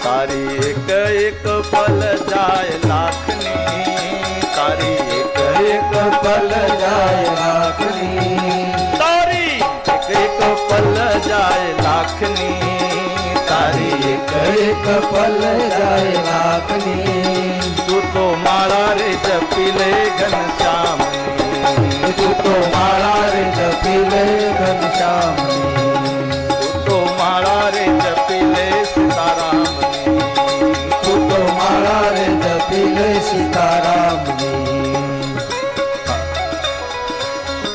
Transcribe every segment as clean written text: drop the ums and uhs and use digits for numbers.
તારી એક એક પલ જાય લાખની, તારી એક એક પલ જાય લાખની, તારી એક એક પલ જાય લાખની, તારી એક એક પલ જાય લાખની. તું તો માળા રે જપી લે ઘનશ્યામની, તું તો માળા રે જપી લે ઘનશ્યામની, તું તો માળા રે જપી લે સીતારામની, તું તો માળા રે જપી લે સીતારામની.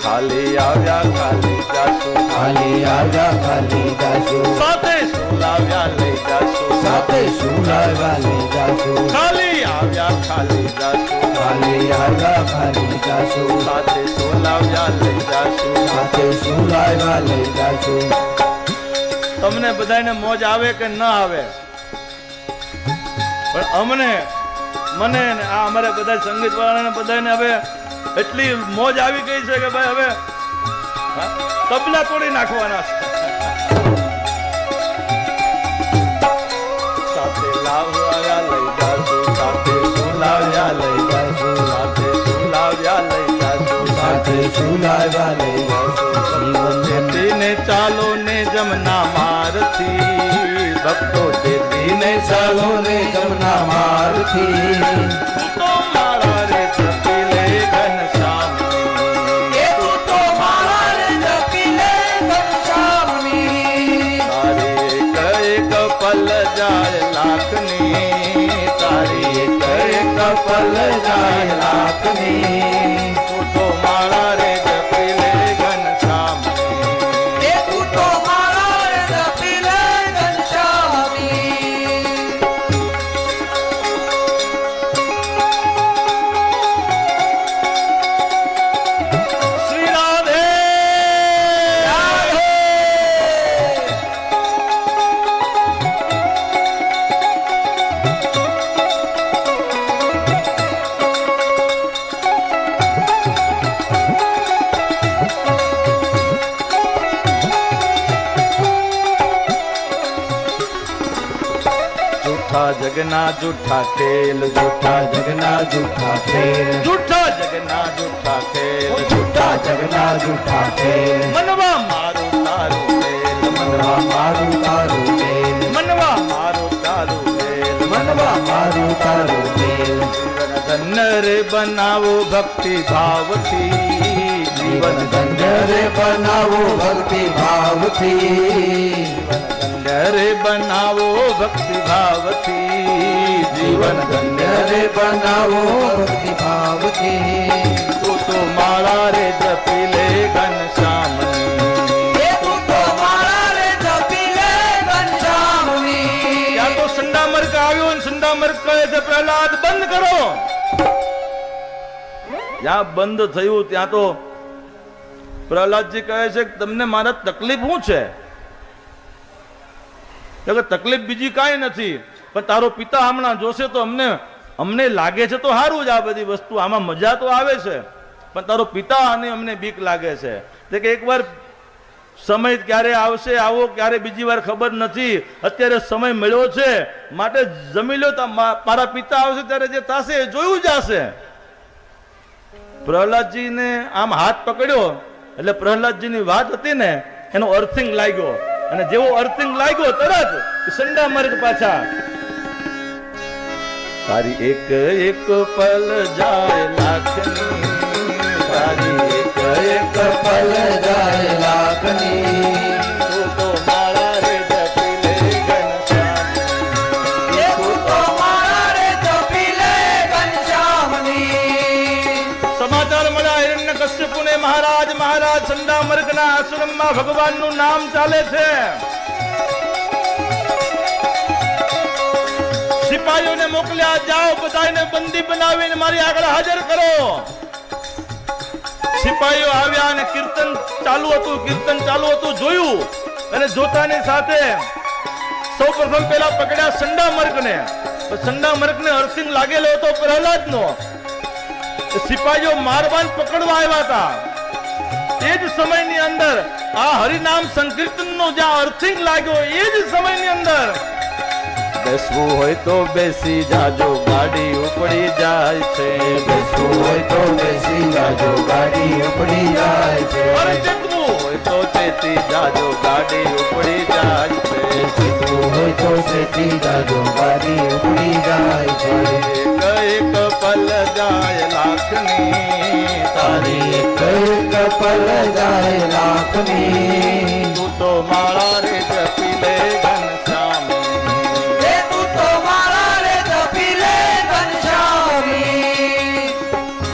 ખાલી આવ્યા ખાલી જાશું, ખાલી આવ્યા ખાલી જાશું, સાથે શું લાવ્યા લઈ જાશું, સાથે શું લાવ્યા લઈ જાશું. ખાલી આવ્યા ખાલી જાશું, ખાલી આવ્યા ખાલી જાશું, સાથે શું લાવ્યા લઈ જાશું, સાથે શું લાવ્યા લઈ જાશું. તમને બધાને મોજ આવે કે ન આવે, પણ અમને મને આ અમારે બધા સંગીત વાળાને બધાને હવે એટલી મોજ આવી ગઈ છે કે ભાઈ હવે તબલા તોડી નાખવાના છે. સાથે લાવ્યા લઈ જાશું, સાથે શું લાવ્યા લઈ જાશું, સાથે શું લાવ્યા લઈ જાશું, સાથે શું લાવ્યા લઈ જાશું. જીવન જેતીને ચાલો ને જમના મારથી, ભક્તો જેતીને ચાલો ને જમના મારથી. તો માળા રે જપી લે ઘનશ્યામની, તું તો માળા રે જપી લે ઘનશ્યામની. તારી એક એક પલ જાય લાખની, તારી એક એક પલ જાય લાખની. તું તો માળા રે જપી લે ઘનશ્યામની, તું તો માળા રે જપી લે ઘનશ્યામની. શ્રી રાધે રાધે. झूठा जगना झूठा खेल, झूठा जगना झूठा खेल, झूठा जगना झूठा खेल, झूठा जगना झूठा खेल. मनवा मारू तारू खेल, मनवा मारू तारू खेल, मनवा मारू तारू खेल, मनवा मारू तारू खेल. जीवन धन्य रे बनाવો ભક્તિ ભાવથી, જીવન ધન્ય રે બનાવો ભક્તિ ભાવથી, રે બનાવો ભક્તિ ભાવથી, જીવન ધન્ય રે બનાવો ભક્તિ ભાવથી. તું તો માળા રે જપી લે ઘનશ્યામની, તું તો માળા રે જપી લે ઘનશ્યામની. ત્યાં તો સંડામર્ક આવ્યો ને સંડામર્ક કહે છે પ્રહલાદ બંધ કરો. જ્યાં બંધ થયું ત્યાં તો પ્રહલાદજી કહે છે કે તમને મારા તકલીફ શું છે? તકલીફ બીજી કાંઈ નથી, પણ તારો પિતા હમણાં જોશે તો અમને લાગે છે તો સારું જ, આ બધી વસ્તુ આમાં મજા તો આવે છે, પણ તારો પિતા અને અમને બીક લાગે છે. કે એકવાર સમય ક્યારે આવશે આવો ક્યારે બીજી વાર ખબર નથી, અત્યારે સમય મળ્યો છે માટે જમી લો, મારા પિતા આવશે ત્યારે જે થશે એ જોયું જશે. પ્રહલાદજીને આમ હાથ પકડ્યો એટલે પ્રહલાદજીની વાત હતી ને એનો અર્થિંગ લાગ્યો, અને જેવો અર્થિંગ લાગ્યો તરત સંડા મર્ગ પાછા. તારી એક એક પલ જાય લાખની, તારી એક એક પલ જાય લાખની. તું તો માળા રે જપી લે ઘનશ્યામની, તું તો માળા રે જપી લે ઘનશ્યામની. સમાચાર મળ્યા હિરણ્યકશ્યપુને મહારાજ સંડા મર્ગના આશ્રમમાં ભગવાનનું નામ ચાલે છે. સિપાહીઓને મોકલ્યા, જાઓ બધાને બંદી બનાવીને મારી આગળ હાજર કરો. સિપાહીઓ આવ્યા અને કીર્તન ચાલુ હતું જોયું, અને જોતાની સાથે સૌપ્રથમ પેલા પકડ્યા સંડા મર્ગને અર્થિંગ લાગેલો હતો પ્રહલાદનો. સિપાહીઓ મારવાન પકડવા આવ્યા હતા. એ જ સમયની અંદર આ હરિનામ સંકીર્તનનો જ્યાં અર્થિંગ લાગ્યો એ જ સમયની અંદર બેસવું હોય તો બેસી જાજો ગાડી ઉપડી જાય છે બેસવું હોય તો બેસી જાજો ગાડી ઉપડી જાય છે અરે ચેતવું હોય તો ચેતી જાજો ગાડી ઉપડી જાય છે ચેતવું હોય તો ચેતી જાજો ગાડી ઉપડી જાય છે એક પલ જાય લાખની તારી એક પલ જાય લાખની તું તો માળા રે જપી લે ઘનશ્યામ તું તો માળા રે જપી લે ઘનશ્યામી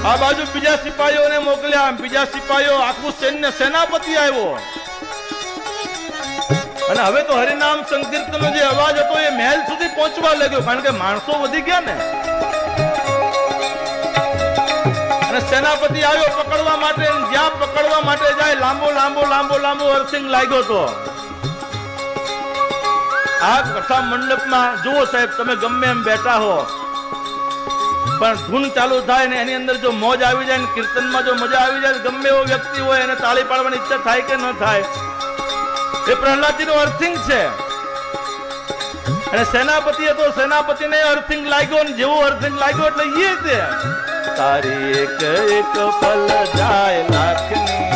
આ બાજુ બીજા સિપાહીઓને મોકલ્યા બીજા સિપાહીઓ આખું સૈન્ય સેનાપતિ આવ્યો અને હવે તો હરિનામ સંકીર્તનનો જે અવાજ હતો એ મહેલ સુધી પહોંચવા લાગ્યો કારણ કે માણસો વધી ગયા ને અને સેનાપતિ આવ્યો પકડવા માટે જ્યાં પકડવા માટે જાય લાંબો લાંબો લાંબો લાંબો અર્થિંગ લાગ્યો તો આ કથા મંડપમાં જુઓ સાહેબ તમે ગમે એમ બેઠા હો પણ ધૂન ચાલુ થાય ને એની અંદર જો મોજ આવી જાય ને કીર્તનમાં જો મજા આવી જાય ગમે એવો વ્યક્તિ હોય એને તાળી પાડવાની ઈચ્છા થાય કે ન થાય એ પ્રહલાદજીનો અર્થિંગ છે અને સેનાપતિ હતો સેનાપતિને અર્થિંગ લાગ્યો ને જેવો અર્થિંગ લાગ્યો એટલે એ છે તારી એક એક પલ જાય લાખની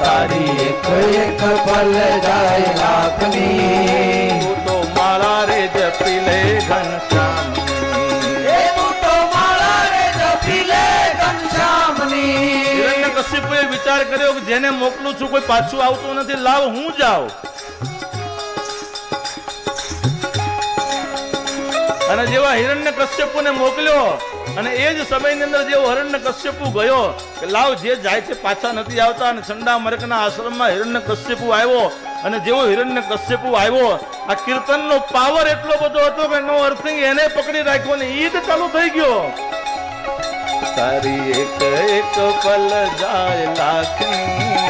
તારી એક પલ જાય લાખની તું તો માળા રે જપી લે ઘનશ્યામ તું તો માળા રે જપી લે ઘનશ્યામની હિરણ્યકશિપુએ વિચાર કર્યો કે જેને મોકલું છું કોઈ પાછું આવતું નથી લાવ હું જાઉં અને જેવા હિરણ્યકશ્યપુને મોકલ્યો અને એ જ સમયની અંદર જેવો હિરણ્યકશ્યપુ ગયો કે લાવ જે જાય છે પાછા નથી આવતા અને ચંડા મરકના આશ્રમમાં હિરણ્યકશ્યપુ આવ્યો અને જેવો હિરણ્યકશ્યપુ આવ્યો આ કીર્તનનો પાવર એટલો બધો હતો કે નો અર્થિંગ એને પકડી રાખ્યો ને ઈ જ ચાલુ થઈ ગયો તારી એક એક પલ જાય લાખની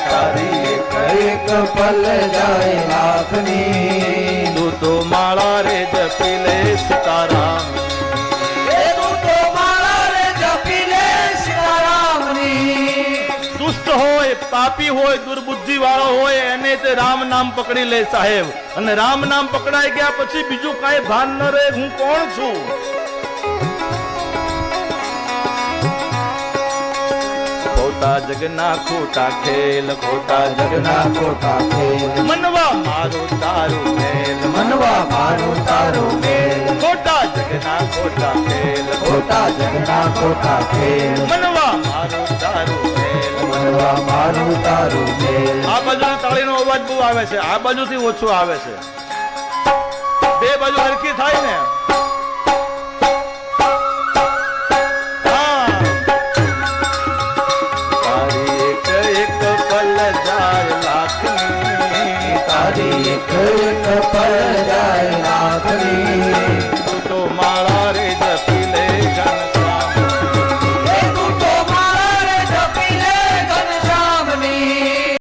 તારી એક પલ જાય લાખની તું તો માળા રે જપી લે સીતારામ તું તો માળા રે જપી લે સીતારામની દુષ્ટ હોય પાપી હોય દુર્બુદ્ધિ વાળો હોય એને તે રામ નામ પકડી લે સાહેબ અને રામ નામ પકડાઈ ગયા પછી બીજું કાંઈ ભાન ન રહે હું કોણ છું ખોટા જગના ખોટા ખેલ ખોટા જગના ખોટા ખેલ મનવા મારું તારું ખેલ મનવા મારું તારું ખેલ ખોટા જગના ખોટા ખેલ ખોટા જગના ખોટા ખેલ મનવા મારું તારું ખેલ મનવા મારું તારું ખેલ આ બાજુની તાળીનો અવાજ બહુ આવે છે આ બાજુથી ઓછો આવે છે બે બાજુ હરખી થાય ને તારી એક પલ જાય લાખની